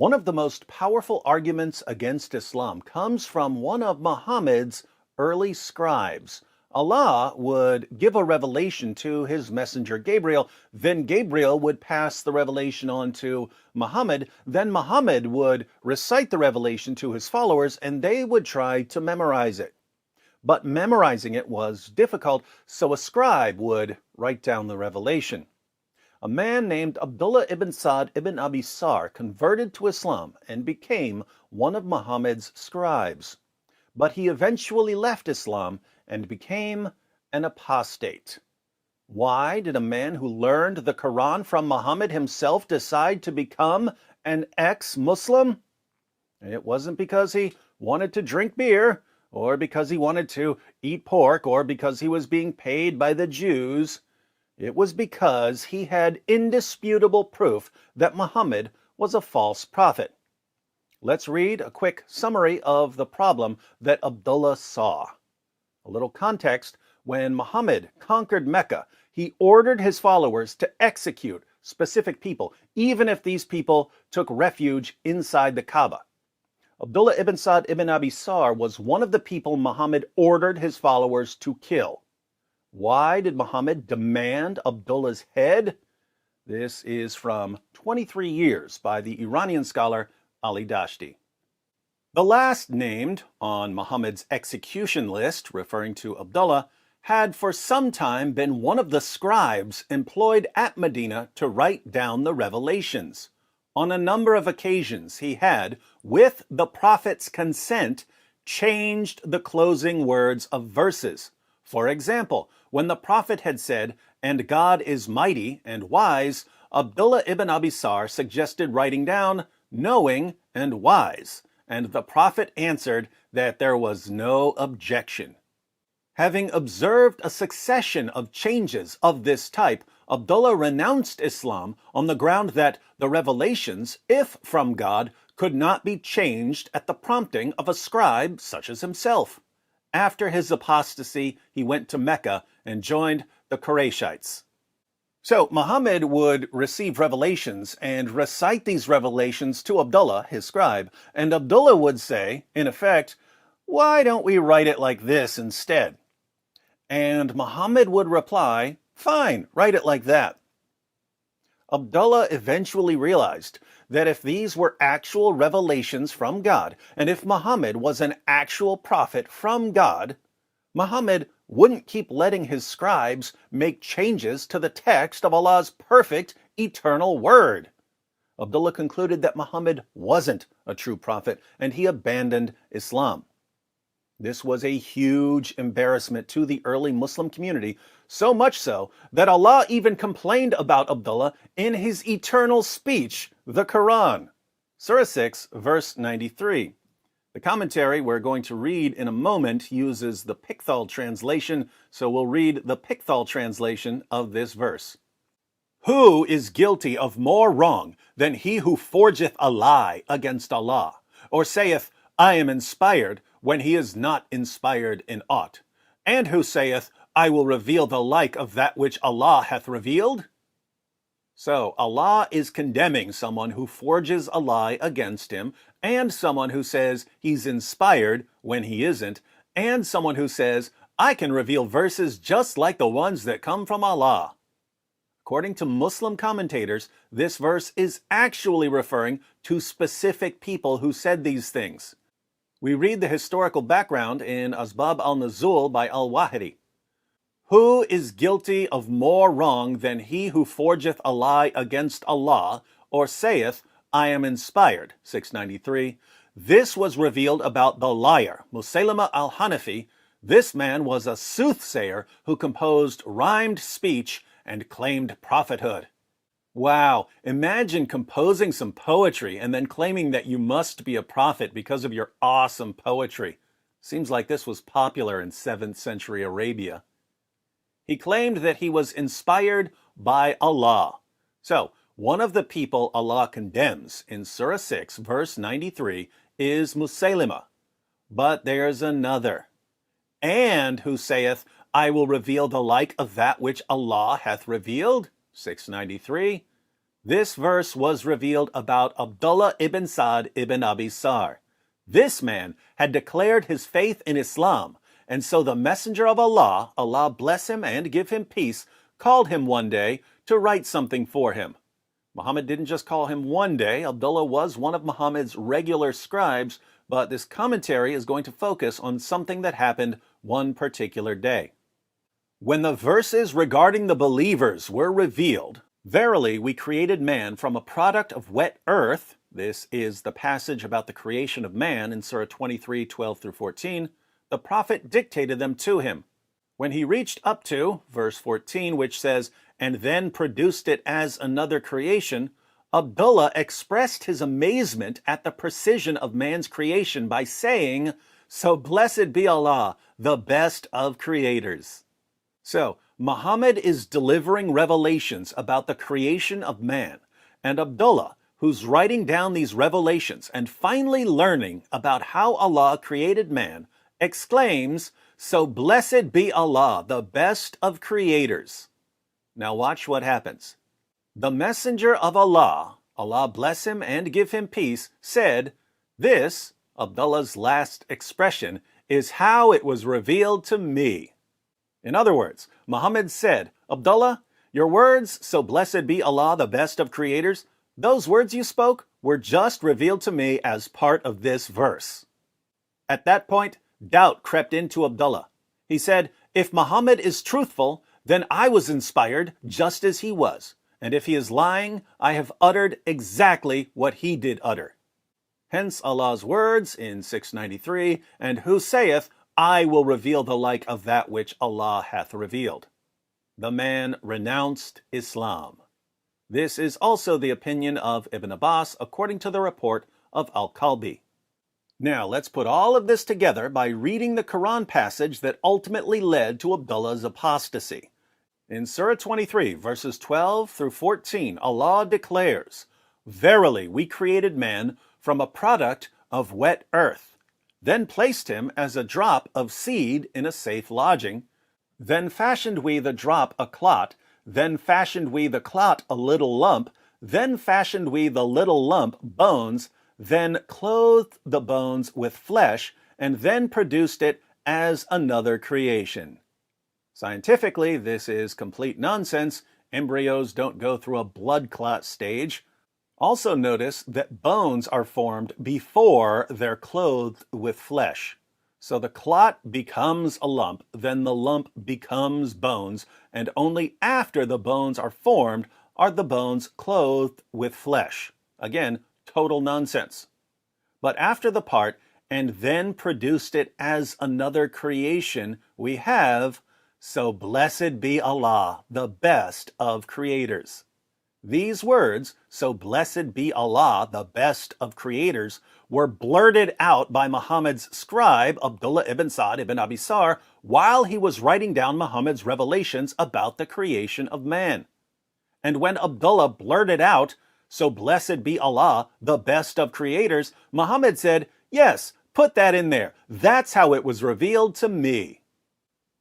One of the most powerful arguments against Islam comes from one of Muhammad's early scribes. Allah would give a revelation to his messenger Gabriel, then Gabriel would pass the revelation on to Muhammad, then Muhammad would recite the revelation to his followers, and they would try to memorize it. But memorizing it was difficult, so a scribe would write down the revelation. A man named Abdullah Ibn Ibn Abi Sarh converted to Islam and became one of Muhammad's scribes. But he eventually left Islam and became an apostate. Why did a man who learned the Quran from Muhammad himself decide to become an ex-Muslim? It wasn't because he wanted to drink beer, or because he wanted to eat pork, or because he was being paid by the Jews. It was because he had indisputable proof that Muhammad was a false prophet. Let's read a quick summary of the problem that Abdullah saw. A little context: when Muhammad conquered Mecca, he ordered his followers to execute specific people, even if these people took refuge inside the Kaaba. Abdullah ibn Ibn Abi Sarh was one of the people Muhammad ordered his followers to kill. Why did Muhammad demand Abdullah's head? This is from 23 Years by the Iranian scholar Ali Dashti. The last named on Muhammad's execution list, referring to Abdullah, had for some time been one of the scribes employed at Medina to write down the revelations. On a number of occasions, he had, with the Prophet's consent, changed the closing words of verses. For example, when the Prophet had said, "And God is mighty and wise," Abdullah ibn Abi Sarh suggested writing down, "knowing and wise," and the Prophet answered that there was no objection. Having observed a succession of changes of this type, Abdullah renounced Islam on the ground that the revelations, if from God, could not be changed at the prompting of a scribe such as himself. After his apostasy, he went to Mecca and joined the Qurayshites. So Muhammad would receive revelations and recite these revelations to Abdullah, his scribe, and Abdullah would say, in effect, "Why don't we write it like this instead?" And Muhammad would reply, "Fine, write it like that." Abdullah eventually realized that if these were actual revelations from God, and if Muhammad was an actual prophet from God, Muhammad wouldn't keep letting his scribes make changes to the text of Allah's perfect, eternal word. Abdullah concluded that Muhammad wasn't a true prophet, and he abandoned Islam. This was a huge embarrassment to the early Muslim community, so much so that Allah even complained about Abdullah in his eternal speech, the Quran. Surah 6, verse 93. The commentary we're going to read in a moment uses the Pickthall translation, so we'll read the Pickthall translation of this verse. "Who is guilty of more wrong than he who forgeth a lie against Allah, or saith, I am inspired, when he is not inspired in aught, and who saith, I will reveal the like of that which Allah hath revealed?" So Allah is condemning someone who forges a lie against him, and someone who says he's inspired when he isn't, and someone who says, I can reveal verses just like the ones that come from Allah. According to Muslim commentators, this verse is actually referring to specific people who said these things. We read the historical background in Asbab al-Nuzul by al-Wahidi. "Who is guilty of more wrong than he who forgeth a lie against Allah, or saith, I am inspired?" 693. This was revealed about the liar, Musaylama al-Hanafi. This man was a soothsayer who composed rhymed speech and claimed prophethood. Wow, imagine composing some poetry and then claiming that you must be a prophet because of your awesome poetry. Seems like this was popular in 7th century Arabia. He claimed that he was inspired by Allah. So, one of the people Allah condemns in Surah 6, verse 93, is Musaylima. But there's another. "And who saith, I will reveal the like of that which Allah hath revealed?" 693. This verse was revealed about Abdullah Ibn Sa'd Ibn Abi Sarh. This man had declared his faith in Islam, and so the Messenger of Allah, Allah bless him and give him peace, called him one day to write something for him. Muhammad didn't just call him one day. Abdullah was one of Muhammad's regular scribes, but this commentary is going to focus on something that happened one particular day. When the verses regarding the believers were revealed, verily we created man from a product of wet earth. This is the passage about the creation of man in Surah 23, 12 through 14. The prophet dictated them to him. When he reached up to verse 14, which says, and then produced it as another creation, Abdullah expressed his amazement at the precision of man's creation by saying, so blessed be Allah, the best of creators. So, Muhammad is delivering revelations about the creation of man, and Abdullah, who's writing down these revelations and finally learning about how Allah created man, exclaims, so blessed be Allah, the best of creators. Now watch what happens. The Messenger of Allah, Allah bless him and give him peace, said, this, Abdullah's last expression, is how it was revealed to me. In other words, Muhammad said, Abdullah, your words, so blessed be Allah, the best of creators, those words you spoke were just revealed to me as part of this verse. At that point, doubt crept into Abdullah. He said, if Muhammad is truthful, then I was inspired just as he was. And if he is lying, I have uttered exactly what he did utter. Hence Allah's words in 693, and who saith, I will reveal the like of that which Allah hath revealed. The man renounced Islam. This is also the opinion of Ibn Abbas, according to the report of Al-Kalbi. Now, let's put all of this together by reading the Quran passage that ultimately led to Abdullah's apostasy. In Surah 23, verses 12 through 14, Allah declares, verily we created man from a product of wet earth, then placed him as a drop of seed in a safe lodging. Then fashioned we the drop a clot, then fashioned we the clot a little lump, then fashioned we the little lump bones, then clothed the bones with flesh, and then produced it as another creation. Scientifically, this is complete nonsense. Embryos don't go through a blood clot stage. Also notice that bones are formed before they're clothed with flesh. So the clot becomes a lump, then the lump becomes bones, and only after the bones are formed are the bones clothed with flesh. Again, total nonsense. But after the part, and then produced it as another creation, we have, so blessed be Allah, the best of creators. These words, so blessed be Allah, the best of creators, were blurted out by Muhammad's scribe, Abdullah Ibn Sa'd Ibn Abi Sarh, while he was writing down Muhammad's revelations about the creation of man. And when Abdullah blurted out, so blessed be Allah, the best of creators, Muhammad said, yes, put that in there. That's how it was revealed to me.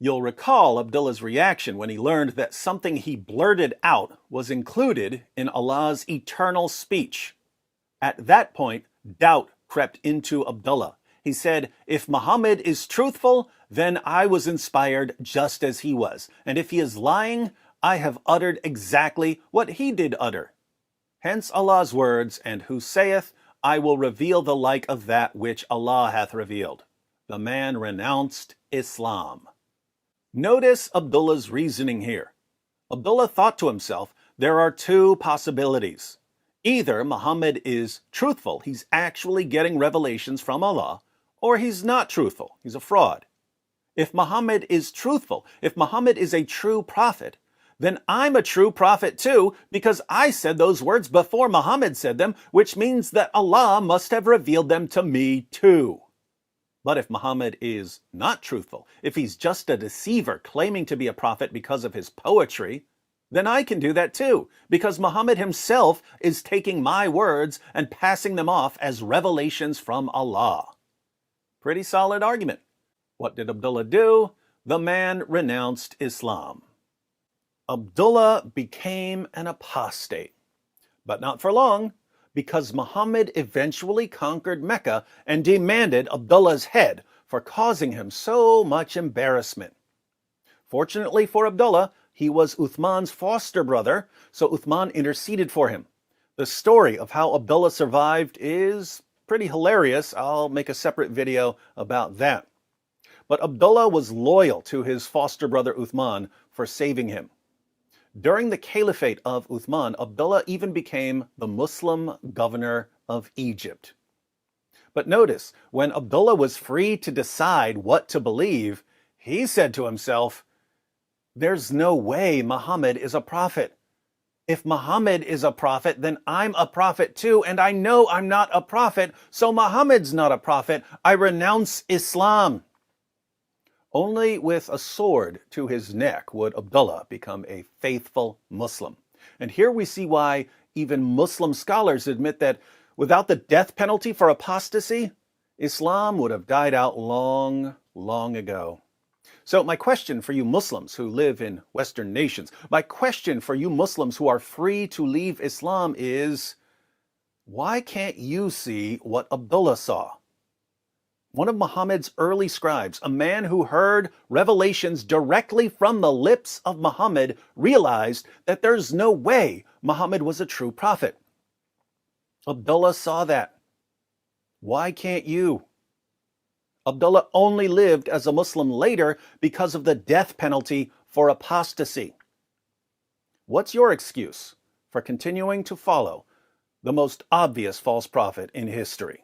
You'll recall Abdullah's reaction when he learned that something he blurted out was included in Allah's eternal speech. At that point, doubt crept into Abdullah. He said, if Muhammad is truthful, then I was inspired just as he was. And if he is lying, I have uttered exactly what he did utter. Hence Allah's words, and who saith, I will reveal the like of that which Allah hath revealed. The man renounced Islam. Notice Abdullah's reasoning here. Abdullah thought to himself, there are two possibilities. Either Muhammad is truthful, he's actually getting revelations from Allah, or he's not truthful, he's a fraud. If Muhammad is truthful, if Muhammad is a true prophet, then I'm a true prophet too, because I said those words before Muhammad said them, which means that Allah must have revealed them to me too. But if Muhammad is not truthful, if he's just a deceiver claiming to be a prophet because of his poetry, then I can do that too, because Muhammad himself is taking my words and passing them off as revelations from Allah. Pretty solid argument. What did Abdullah do? The man renounced Islam. Abdullah became an apostate. But not for long, because Muhammad eventually conquered Mecca and demanded Abdullah's head for causing him so much embarrassment. Fortunately for Abdullah, he was Uthman's foster brother, so Uthman interceded for him. The story of how Abdullah survived is pretty hilarious. I'll make a separate video about that. But Abdullah was loyal to his foster brother Uthman for saving him. During the caliphate of Uthman, Abdullah even became the Muslim governor of Egypt. But notice, when Abdullah was free to decide what to believe, he said to himself, "There's no way Muhammad is a prophet. If Muhammad is a prophet, then I'm a prophet too, and I know I'm not a prophet, so Muhammad's not a prophet. I renounce Islam." Only with a sword to his neck would Abdullah become a faithful Muslim. And here we see why even Muslim scholars admit that without the death penalty for apostasy, Islam would have died out long, long ago. So my question for you Muslims who live in Western nations, my question for you Muslims who are free to leave Islam is, why can't you see what Abdullah saw? One of Muhammad's early scribes, a man who heard revelations directly from the lips of Muhammad, realized that there's no way Muhammad was a true prophet. Abdullah saw that. Why can't you? Abdullah only lived as a Muslim later because of the death penalty for apostasy. What's your excuse for continuing to follow the most obvious false prophet in history?